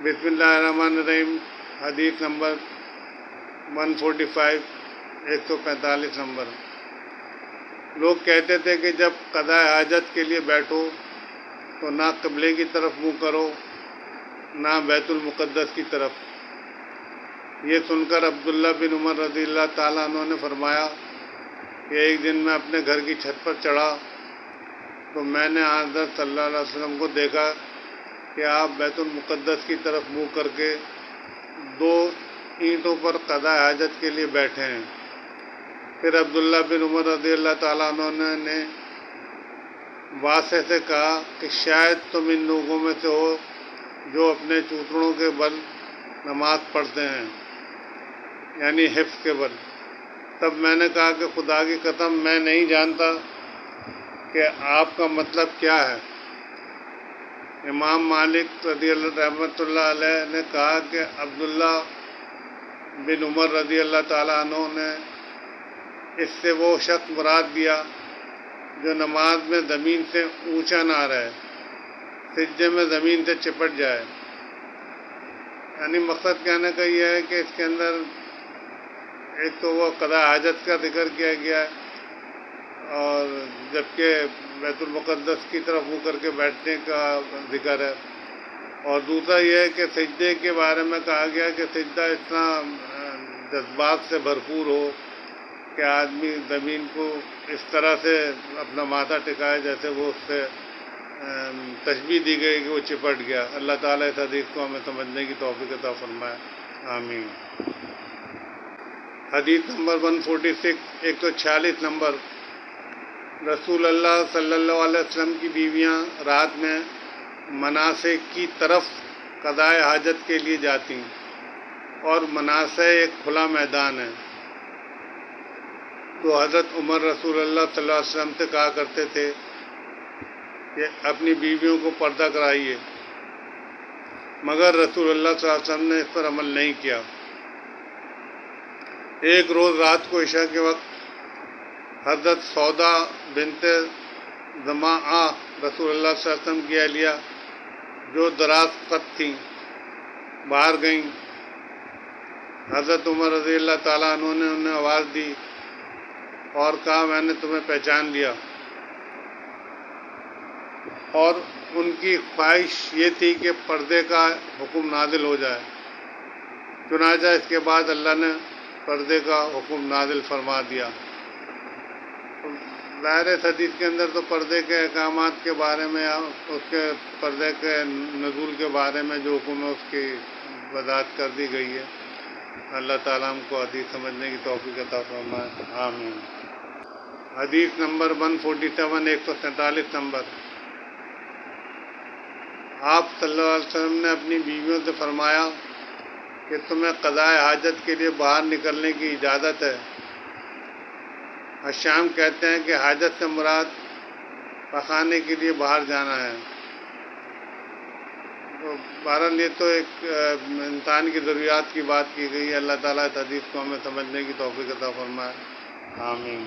बिस्मिल्लाहिर्रहमानिर्रहीम। हदीस number 145, 145 number. लोग कहते थे कि जब क़ज़ा हाजत के लिए बैठो तो ना क़िबले की तरफ मुँह करो ना बैतुल मुक़द्दस की तरफ। ये सुनकर अब्दुल्ला बिन उमर रज़ियल्लाहु ताला अन्हु ने फरमाया कि एक दिन मैं अपने घर की छत पर चढ़ा तो मैंने हज़रत सल्लल्लाहु अलैहि वसल्लम को देखा कि आप बैतुल मुक़द्दस की तरफ मुँह करके 2 ईंटों पर क़ज़ा हाजत के लिए बैठे हैं। फिर अब्दुल्ला बिन उमर रज़ियल्लाहु ताला अन्हु ने वासे से कहा कि शायद तुम इन लोगों में से हो जो अपने चूथड़ों के बल नमाज पढ़ते हैं, यानी हिफ्ज़ के बल। तब मैंने कहा कि खुदा की कसम मैं नहीं जानता कि आपका मतलब क्या है। इमाम मालिक रहमतुल्लाह अलैह ने कहा कि अब्दुल्ला बिन उमर रज़ियल्लाहु ताला अन्हु ने इससे वो शख्स मुराद दिया जो नमाज में ज़मीन से ऊंचा ना रहे, सिजदे में ज़मीन से चिपट जाए। यानी मकसद कहने का यह है कि इसके अंदर एक तो वो क़ज़ा हाजत का जिक्र किया गया है और जबकि बैतुल मुक़द्दस की तरफ मुँह करके बैठने का जिक्र है, और दूसरा यह है कि सिजदे के बारे में कहा गया कि सिजदा इतना जज्बात से भरपूर हो कि आदमी ज़मीन को इस तरह से अपना माथा टिकाए जैसे वो उससे तशबीह दी गई कि वो चिपट गया। अल्लाह ताला इस हदीस को हमें समझने की तौफीक अता फरमाए, आमीन। हदीस नंबर 146, 146 नंबर। रसूल अल्लाह सल्लल्लाहु अलैहि वसल्लम की बीवियां रात में मनासे की तरफ क़ज़ाए हाजत के लिए जाती और मनासे एक खुला मैदान है। तो हज़रत उमर रसूल अल्लाह सल्लल्लाहु अलैहि वसल्लम से कहा करते थे कि अपनी बीवियों को पर्दा कराइए, मगर रसूल अल्लाह सल्लल्लाहु अलैहि वसल्लम ने इस पर अमल नहीं किया। एक रोज़ रात को इशा के वक्त हज़रत सौदा बिनते ज़माआ रसूलुल्लाह सल्लल्लाहु अलैहि वसल्लम की अहलिया जो दराज क़द थीं बाहर गईं। हज़रत उमर रज़ियल्लाहु ताला अन्हु ने उन्हें आवाज़ दी और कहा मैंने तुम्हें पहचान लिया, और उनकी ख्वाहिश ये थी कि पर्दे का हुक्म नाजिल हो जाए। चुनांचे इसके बाद अल्लाह ने पर्दे का हुक्म नाजिल फरमा दिया। ज़ाहिर है हदीस के अंदर तो पर्दे के अहकामात के बारे में या उसके पर्दे के नज़ूल के बारे में जो हुक्म है उसकी वज़ाहत कर दी गई है। अल्लाह ताला हमको हदीस समझने की तौफीक अता फरमाए, आमीन। हदीस नंबर 147, 147 नंबर। आप सल्लल्लाहु अलैहि वसल्लम ने अपनी बीवियों से फरमाया कि तुम्हें क़ज़ाए हाजत के लिए बाहर निकलने की इजाज़त है। शाम कहते हैं कि हाजत से मुराद पखाने के लिए बाहर जाना है। तो बहरहाल ये तो एक इंसान की ज़रूरियात की बात की गई है। अल्लाह ताला इस हदीस को हमें समझने की तौफीक अता फरमाए, आमीन।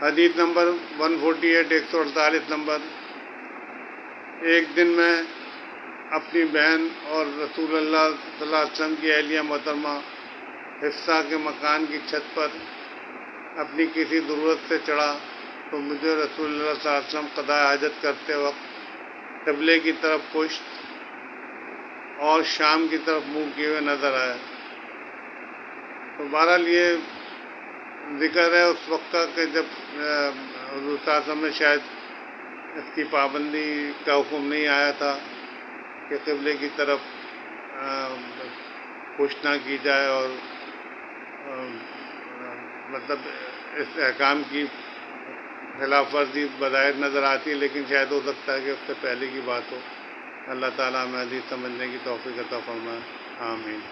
हदीस नंबर 148, 148 नंबर। एक दिन मैं अपनी बहन और रसूलुल्लाह सल्लल्लाहु अलैहि वसल्लम की अहलिया मोहतरमा हिफ्सा के मकान की छत पर अपनी किसी ज़रूरत से चढ़ा तो मुझे रसूलुल्लाह सल्लल्लाहु अलैहि वसल्लम क़ज़ाए हाजत करते वक्त क़िबले की तरफ पुश्त और शाम की तरफ मुँह किए हुए नज़र आए। तो बहरहाल ये ज़िक्र है उस वक्त का कि जब हुज़ूर सल्लल्लाहु अलैहि वसल्लम में शायद इसकी पाबंदी का हुक्म नहीं आया था कि क़िबले की तरफ पुश्त ना की जाए, और मतलब इस अहकाम की खिलाफ वर्जी बज़ाहिर नज़र आती है, लेकिन शायद हो सकता है कि उससे पहले की बात हो। अल्लाह ताला हमें हदीस समझने की तौफीक अता फरमाए, आमीन।